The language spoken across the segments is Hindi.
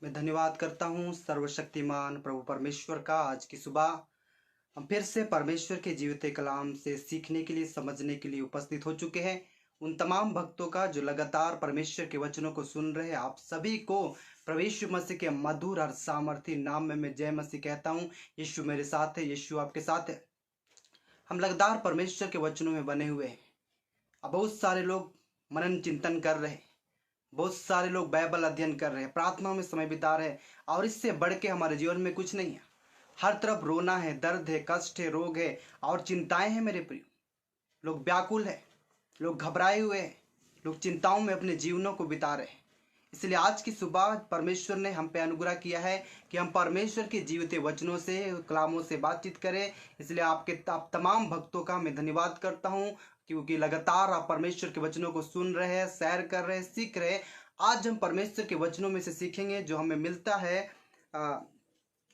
मैं धन्यवाद करता हूँ सर्वशक्तिमान प्रभु परमेश्वर का। आज की सुबह हम फिर से परमेश्वर के जीवित कलाम से सीखने के लिए, समझने के लिए उपस्थित हो चुके हैं। उन तमाम भक्तों का जो लगातार परमेश्वर के वचनों को सुन रहे हैं, आप सभी को प्रभु यीशु मसीह के मधुर और सामर्थी नाम में मैं जय मसीह कहता हूँ। यीशु मेरे साथ है, यीशु आपके साथ है। हम लगातार परमेश्वर के वचनों में बने हुए हैं। अब बहुत सारे लोग मनन चिंतन कर रहे हैं, बहुत सारे लोग बाइबल अध्ययन कर रहे हैं, प्रार्थना में समय बिता रहे हैं, और इससे बढ़ के हमारे जीवन में कुछ नहीं है। हर तरफ रोना है, दर्द है, कष्ट है, रोग है और चिंताएं हैं। मेरे प्रिय, लोग व्याकुल है, लोग घबराए हुए हैं, लोग चिंताओं में अपने जीवनों को बिता रहे हैं। इसलिए आज की सुबह परमेश्वर ने हम पे अनुग्रह किया है कि हम परमेश्वर के जीवित वचनों से, कलामों से बातचीत करें। इसलिए आप तमाम भक्तों का मैं धन्यवाद करता हूँ, क्योंकि लगातार आप परमेश्वर के वचनों को सुन रहे हैं, सैर कर रहे हैं, सीख रहे हैं। आज हम परमेश्वर के वचनों में से सीखेंगे जो हमें मिलता है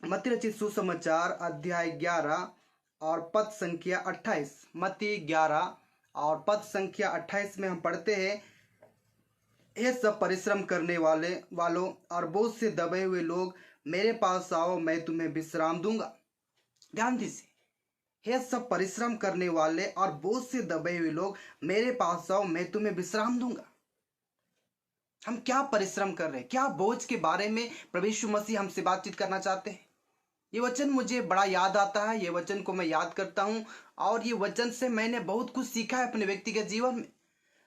मत्ती रचित सुसमाचार अध्याय 11 और पद संख्या 28। मत्ती 11 और पद संख्या 28 में हम पढ़ते हैं, ये सब परिश्रम करने वालों और बोझ से दबे हुए लोग मेरे पास आओ, मैं तुम्हें विश्राम दूंगा। ध्यान दीजिए, हे सब परिश्रम करने वाले और बोझ से दबे हुए लोग मेरे पास आओ, मैं तुम्हें विश्राम दूंगा। हम क्या परिश्रम कर रहे हैं, क्या बोझ के बारे में प्रभु यीशु मसीह हमसे बातचीत करना चाहते हैं। ये वचन मुझे बड़ा याद आता है, ये वचन को मैं याद करता हूँ और ये वचन से मैंने बहुत कुछ सीखा है अपने व्यक्तिगत जीवन में।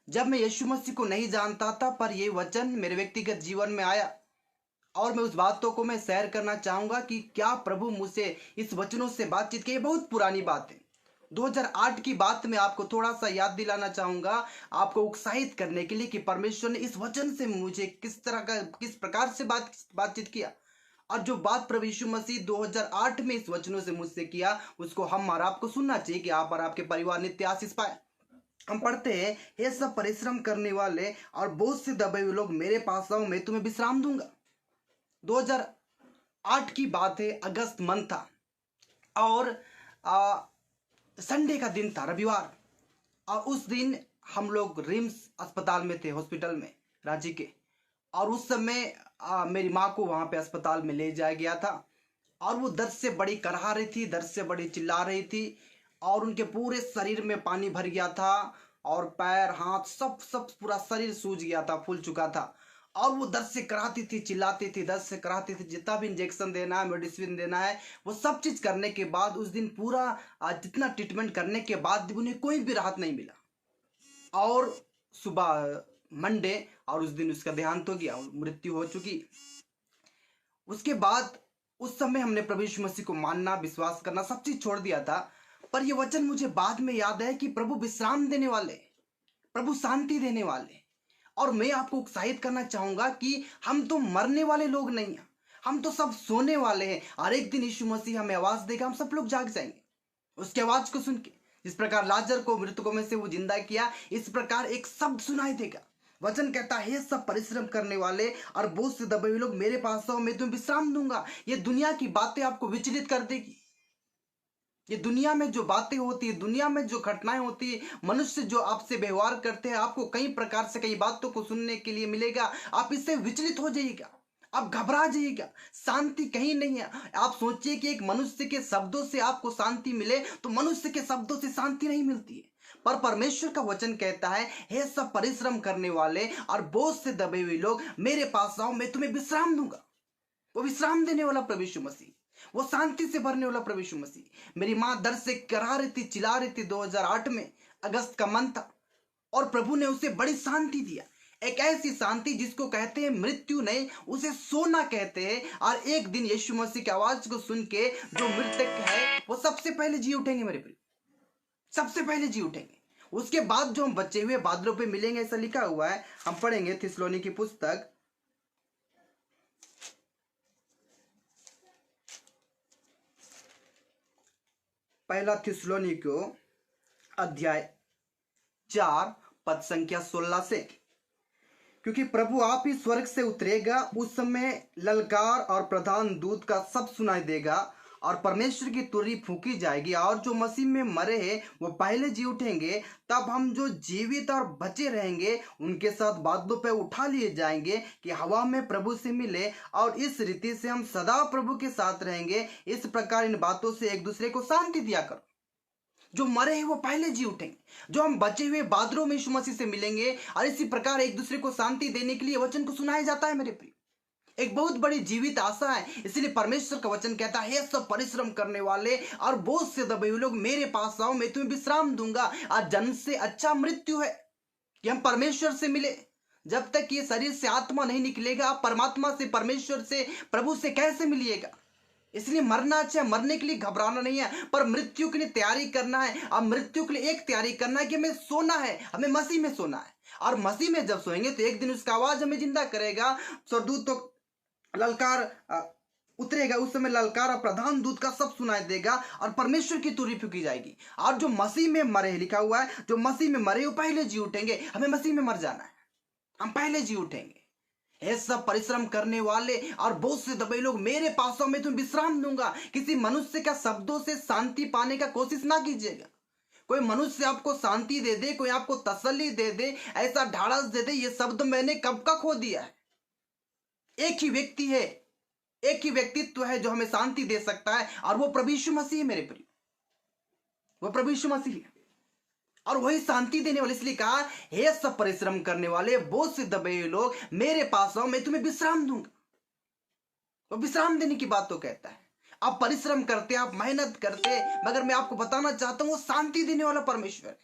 जब मैं यीशु मसीह को नहीं जानता था, पर ये वचन मेरे व्यक्तिगत जीवन में आया और मैं उस बातों को मैं शेयर करना चाहूँगा कि क्या प्रभु मुझसे इस वचनों से बातचीत की। ये बहुत पुरानी बात है, 2008 की बात मैं आपको थोड़ा सा याद दिलाना चाहूँगा, आपको उत्साहित करने के लिए कि परमेश्वर ने इस वचन से मुझे किस प्रकार से बातचीत किया। और जो बात प्रभु यीशु मसीह 2008 में इस वचनों से मुझसे किया, उसको हम और आपको सुनना चाहिए कि आप और आपके परिवार नित्य आशीष पाए। हम पढ़ते हैं, ये सब परिश्रम करने वाले और बोझ से दबे हुए लोग मेरे पास आओ, मैं तुम्हें विश्राम दूंगा। 2008 की बात है, अगस्त मंथ था और संडे का दिन था, रविवार। और उस दिन हम लोग रिम्स अस्पताल में थे, हॉस्पिटल में रांची के। और उस समय मेरी माँ को वहाँ पे अस्पताल में ले जाया गया था और वो दर्द से बड़ी कराह रही थी, दर्द से बड़ी चिल्ला रही थी और उनके पूरे शरीर में पानी भर गया था और पैर, हाथ, सब पूरा शरीर सूज गया था, फूल चुका था। और वो दर्द से कराहती थी, चिल्लाती थी, दर्द से कराहती थी। जितना भी इंजेक्शन देना है, मेडिसिन देना है, वो सब चीज़ करने के बाद उस दिन पूरा जितना ट्रीटमेंट करने के बाद उन्हें कोई भी राहत नहीं मिला। और सुबह मंडे और उस दिन उसका देहांत हो गया, मृत्यु हो चुकी। उसके बाद उस समय हमने प्रभु यीशु मसीह को मानना, विश्वास करना, सब चीज छोड़ दिया था। पर यह वचन मुझे बाद में याद है कि प्रभु विश्राम देने वाले, प्रभु शांति देने वाले। और मैं आपको उत्साहित करना चाहूंगा कि हम तो मरने वाले लोग नहीं हैं, हम तो सब सोने वाले हैं। और एक दिन यीशु मसीह हमें आवाज देगा, हम सब लोग जाग जाएंगे। उसकी आवाज को सुन के, जिस प्रकार लाजर को मृतकों में से वो जिंदा किया, इस प्रकार एक शब्द सुनाई देगा। वचन कहता है, सब परिश्रम करने वाले और बोझ से दबे हुए लोग मेरे पास आओ, मैं तुम्हें विश्राम दूंगा। ये दुनिया की बातें आपको विचलित कर देगी। ये दुनिया में जो बातें होती है, दुनिया में जो घटनाएं होती है, मनुष्य जो आपसे व्यवहार करते हैं, आपको कई प्रकार से कई बातों को सुनने के लिए मिलेगा। आप इससे विचलित हो जाइएगा, आप घबरा जाइएगा, शांति कहीं नहीं है। आप सोचिए कि एक मनुष्य के शब्दों से आपको शांति मिले, तो मनुष्य के शब्दों से शांति नहीं मिलती है। पर परमेश्वर का वचन कहता है, हे सब परिश्रम करने वाले और बोझ से दबे हुए लोग मेरे पास आओ, मैं तुम्हें विश्राम दूंगा। वो विश्राम देने वाला प्रभु यीशु मसीह, वो शांति से भरने वाला प्रभु यीशु मसीह। मेरी माँ दर्द से करा रही थी, चिल्ला रही थी, 2008 में अगस्त का मंथ था और प्रभु ने उसे बड़ी शांति दिया। एक ऐसी शांति जिसको कहते हैं मृत्यु नहीं, उसे सोना कहते हैं। और एक दिन यीशु मसीह की आवाज को सुन के जो मृतक है वो सबसे पहले जी उठेंगे। मेरे प्रिय, सबसे पहले जी उठेंगे। उसके बाद जो हम बचे हुए बादलों पे मिलेंगे, ऐसा लिखा हुआ है। हम पढ़ेंगे थिस्सलुनी की पुस्तक, पहला थिस्सलुनी को अध्याय 4 पद संख्या 16 से, क्योंकि प्रभु आप ही स्वर्ग से उतरेगा, उस समय ललकार और प्रधान दूत का सब सुनाई देगा और परमेश्वर की तुरही फूकी जाएगी और जो मसीह में मरे हैं वो पहले जी उठेंगे। तब हम जो जीवित और बचे रहेंगे उनके साथ बादलों पे उठा लिए जाएंगे कि हवा में प्रभु से मिले, और इस रीति से हम सदा प्रभु के साथ रहेंगे। इस प्रकार इन बातों से एक दूसरे को शांति दिया करो। जो मरे हैं वो पहले जी उठेंगे, जो हम बचे हुए बादलों में यीशु मसीह से मिलेंगे, और इसी प्रकार एक दूसरे को शांति देने के लिए वचन को सुनाया जाता है मेरे प्रिय। एक बहुत बड़ी जीवित आशा है। इसलिए परमेश्वर का वचन कहता है, हे सब परिश्रम करने वाले और बोझ से दबे हुए लोग मेरे पास आओ, मैं तुम्हें विश्राम दूंगा। आज जन्म से अच्छा मृत्यु है कि हम परमेश्वर से मिले। जब तक ये शरीर से आत्मा नहीं निकलेगा, आप परमात्मा से, परमेश्वर से, प्रभु से कैसे मिलिएगा। इसलिए मरना अच्छा है, मरने के लिए घबराना नहीं है, पर मृत्यु के लिए तैयारी करना है। अब मृत्यु के लिए एक तैयारी करना है कि हमें सोना है, हमें मसीह में सोना है। और मसीह में जब सोएंगे तो एक दिन उसका आवाज हमें जिंदा करेगा। स्वर्गदूत तो ललकार उतरेगा, उस समय ललकार और प्रधान दूत का सब सुनाई देगा और परमेश्वर की तुरही फूकी जाएगी। और जो मसीह में मरे, लिखा हुआ है, जो मसीह में मरे वो पहले जी उठेंगे। हमें मसीह में मर जाना है, हम पहले जी उठेंगे। हे सब परिश्रम करने वाले और बोझ से दबे लोग मेरे पास आओ, मैं तुम्हें विश्राम दूंगा। किसी मनुष्य का शब्दों से शांति पाने का कोशिश ना कीजिएगा। कोई मनुष्य आपको शांति दे दे, कोई आपको तसल्ली दे दे, ऐसा ढाढ़स दे दे, ये शब्द मैंने कब का खो दिया है। एक ही व्यक्ति है, एक ही व्यक्तित्व है जो हमें शांति दे सकता है, और वो प्रभु यीशु मसीह है मेरे प्रिय। वो प्रभु यीशु मसीह है और वही शांति देने वाले। इसलिए कहा, हे सब परिश्रम करने वाले, बोझ से दबे हुए लोग मेरे पास आओ, मैं तुम्हें विश्राम दूंगा। वो विश्राम देने की बात तो कहता है। आप परिश्रम करते, आप मेहनत करते, मगर मैं आपको बताना चाहता हूं वो शांति देने वाला परमेश्वर है।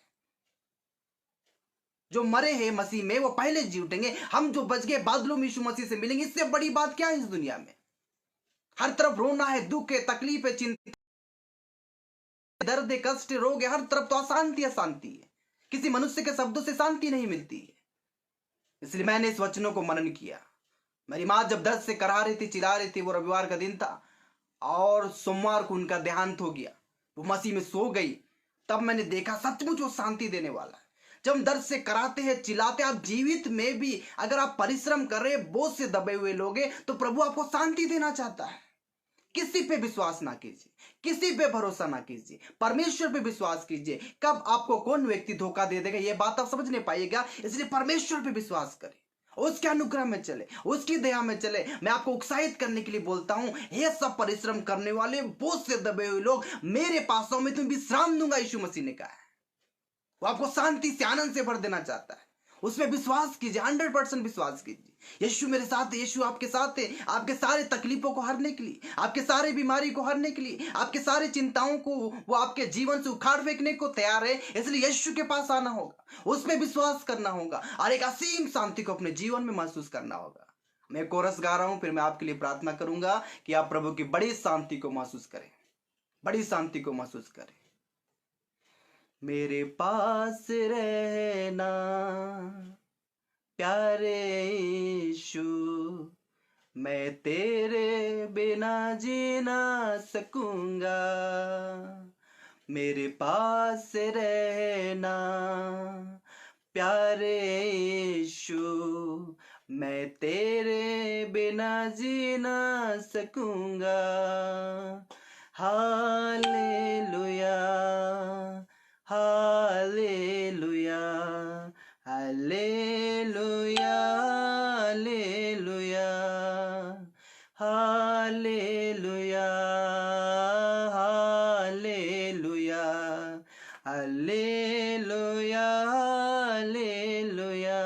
जो मरे हैं मसीह में वो पहले जी उठेंगे। हम जो बच गए बादलों में यीशु मसीह से मिलेंगे। इससे बड़ी बात क्या है इस दुनिया में। हर तरफ रोना है, दुख है, तकलीफ है, चिंता, दर्द, कष्ट, रोग है, हर तरफ तो अशांति अशांति है। किसी मनुष्य के शब्दों से शांति नहीं मिलती है। इसलिए मैंने इस वचनों को मनन किया। मेरी माँ जब दर्द से करा रही थी, चिल्ला रही थी, वो रविवार का दिन था और सोमवार को उनका देहांत हो गया, वो मसीह में सो गई। तब मैंने देखा सचमुच वो शांति देने वाला है। जब हम दर्द से कराते हैं, चिल्लाते हैं, आप जीवित में भी अगर आप परिश्रम कर रहे हैं, बोझ से दबे हुए लोग हैं, तो प्रभु आपको शांति देना चाहता है। किसी पे विश्वास ना कीजिए, किसी पे भरोसा ना कीजिए, परमेश्वर पे विश्वास कीजिए। कब आपको कौन व्यक्ति धोखा दे देगा ये बात आप समझ नहीं पाइएगा। इसलिए परमेश्वर पे विश्वास करें, उसके अनुग्रह में चले, उसकी दया में चले। मैं आपको उत्साहित करने के लिए बोलता हूं, हे सब परिश्रम करने वाले, बोझ से दबे हुए लोग मेरे पास आओ, मैं तुम्हें विश्राम दूंगा। यीशु मसीह ने कहा है। वो आपको शांति से, आनंद से भर देना चाहता है। उसमें विश्वास कीजिए, 100% विश्वास कीजिए। यीशु मेरे साथ है, यीशु आपके साथ है, आपके सारे तकलीफों को हरने के लिए, आपके सारे बीमारी को हरने के लिए, आपके सारे चिंताओं को वो आपके जीवन से उखाड़ फेंकने को तैयार है। इसलिए यीशु के पास आना होगा, उसमें विश्वास करना होगा और एक असीम शांति को अपने जीवन में महसूस करना होगा। मैं कोरस गा रहा हूं, फिर मैं आपके लिए प्रार्थना करूंगा कि आप प्रभु की बड़ी शांति को महसूस करें, बड़ी शांति को महसूस करें। मेरे पास रहना प्यारे यीशु, मैं तेरे बिना जी ना सकूंगा। मेरे पास रहना प्यारे यीशु, मैं तेरे बिना जी ना सकूंगा। Hallelujah, hallelujah, hallelujah, hallelujah, hallelujah, hallelujah, hallelujah, hallelujah.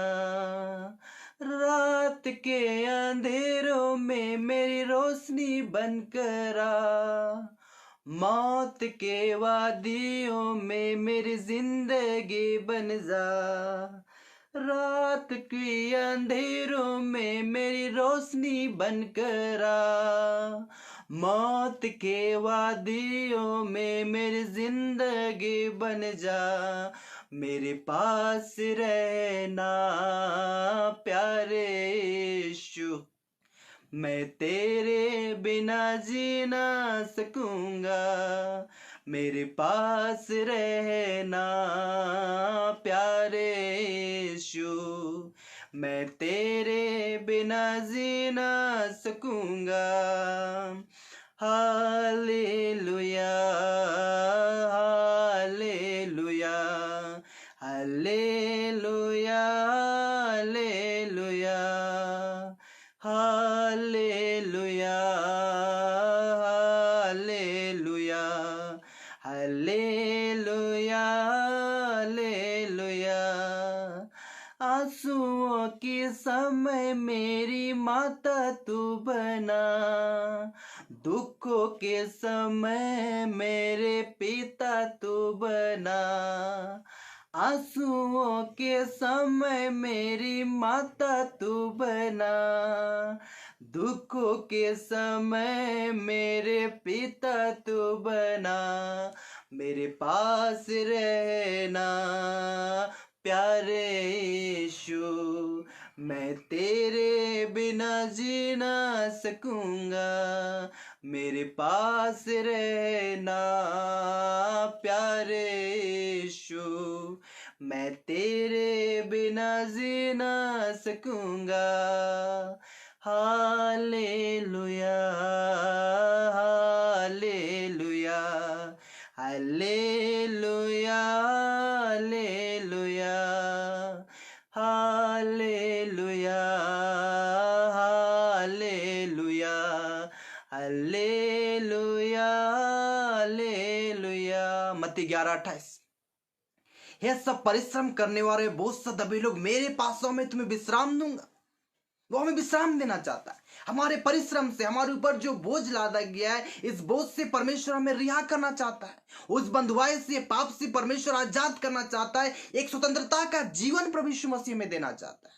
रात के अंधेरों में मेरी रोशनी बनकर आ, मौत के वादियों में मेरी जिंदगी बन जा। रात की अंधेरों में मेरी रोशनी बनकर आ, मौत के वादियों में मेरी जिंदगी बन जा। मेरे पास रहना प्यारे यीशु, मैं तेरे बिना जी ना सकूंगा। मेरे पास रहना प्यारे यीशु, मैं तेरे बिना जी ना सकूंगा। Hallelujah, hallelujah, hallelujah, hallelujah, hallelujah, hallelujah, hallelujah, hallelujah. आंसुओं के समय मेरी माता तू बना, दुखों के समय मेरे पिता तू बना। आंसुओं के समय मेरी माता तू बना, दुखों के समय मेरे पिता तू बना। मेरे पास रहना प्यारे यीशु, मैं तेरे बिना जी ना सकूंगा। मेरे पास रहना प्यारे यीशु, मैं तेरे बिना जी ना सकूंगा। Hallelujah, hallelujah, hallelujah, hallelujah, hallelujah, hallelujah, hallelujah, hallelujah. मत्ती 11:28। यह सब परिश्रम करने वाले बोझ से दबे लोग मेरे पास आओ, मैं तुम्हें विश्राम दूंगा। वो हमें विश्राम देना चाहता है। हमारे परिश्रम से हमारे ऊपर जो बोझ लादा गया है, इस बोझ से परमेश्वर हमें रिहा करना चाहता है। उस बंधुआई से, पाप से परमेश्वर आजाद करना चाहता है। एक स्वतंत्रता का जीवन प्रभु यीशु मसीह में देना चाहता है।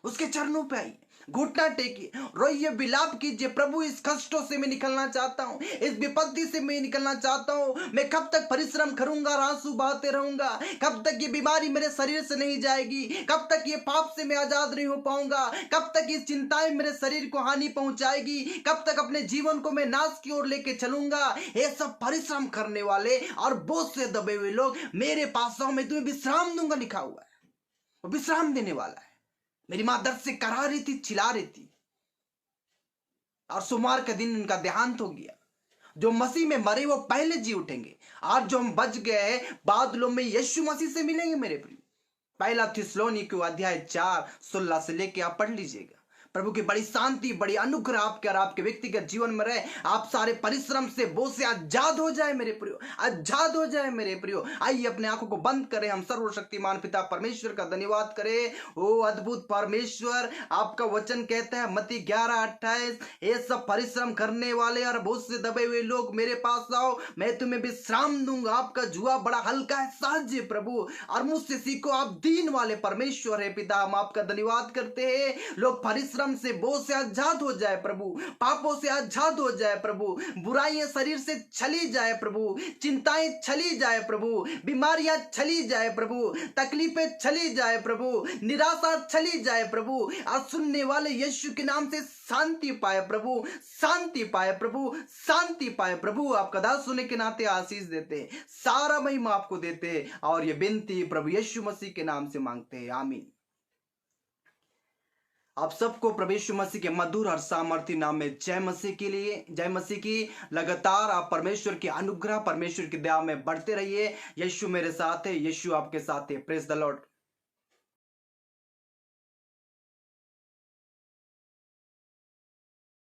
उसके चरणों पे आइए, घुटना टेकिए, रोइए, विलाप कीजिए, प्रभु इस कष्टों से मैं निकलना चाहता हूँ, इस विपत्ति से मैं निकलना चाहता हूँ। मैं कब तक परिश्रम करूंगा, आंसू बहाते रहूंगा? कब तक ये बीमारी मेरे शरीर से नहीं जाएगी? कब तक ये पाप से मैं आजाद नहीं हो पाऊंगा? कब तक ये चिंताएं मेरे शरीर को हानि पहुंचाएगी? कब तक अपने जीवन को मैं नाश की ओर लेके चलूंगा? ये सब परिश्रम करने वाले और बोझ से दबे हुए लोग मेरे पास आओ, मैं तुम्हें विश्राम दूंगा, लिखा हुआ है। वो विश्राम देने वाला है। मेरी मां दर्द से करा रही थी, चिल्ला रही थी, और सोमवार के दिन उनका देहांत हो गया। जो मसीह में मरे वो पहले जी उठेंगे। आज जो हम बच गए हैं, बादलों में यीशु मसीह से मिलेंगे मेरे प्रिय। पहला थिस्सलुनीके अध्याय 4:16 से लेके आप पढ़ लीजिएगा। प्रभु की बड़ी शांति, बड़ी अनुग्रह आपके और आपके व्यक्तिगत जीवन में रहे। आप सारे परिश्रम से, बोझ से आजाद हो जाए मेरे प्रियो, आजाद हो जाए मेरे प्रियो। आइए अपने आंखों को बंद करें, हम सर्वशक्तिमान पिता परमेश्वर का धन्यवाद करें। ओ अद्भुत परमेश्वर, आपका वचन कहता है मत्ती 11:28, ये सब परिश्रम करने वाले और बोझ से दबे हुए लोग मेरे पास आओ, मैं तुम्हें विश्राम दूंगा। आपका जुआ बड़ा हल्का है, सहज है प्रभु, और मुझसे सीखो, आप दीन वाले परमेश्वर है पिता। हम आपका धन्यवाद करते हैं। लोग परिश्रम से, बोझ से आजाद हो जाए प्रभु, पापों से आजाद हो जाए प्रभु, बुराइयां शरीर से चली जाए प्रभु, चिंताएं चली जाए प्रभु, बीमारियां चली जाए प्रभु, तकलीफें चली जाए प्रभु, निराशा चली जाए प्रभु, और सुनने वाले यीशु के नाम से शांति पाए प्रभु, शांति पाए प्रभु, शांति पाए प्रभु। आपका दास सुनने के नाते आशीष देते, सारा महिमा आपको देते, और ये विनती प्रभु यीशु मसीह के नाम से मांगते हैं, आमीन। आप सबको प्रभु यीशु मसीह के मधुर और सामर्थी नाम में जय मसीह के लिए, जय मसीह की। लगातार आप परमेश्वर की अनुग्रह, परमेश्वर की दया में बढ़ते रहिए। यीशु मेरे साथ है, यीशु आपके साथ है। Praise the Lord.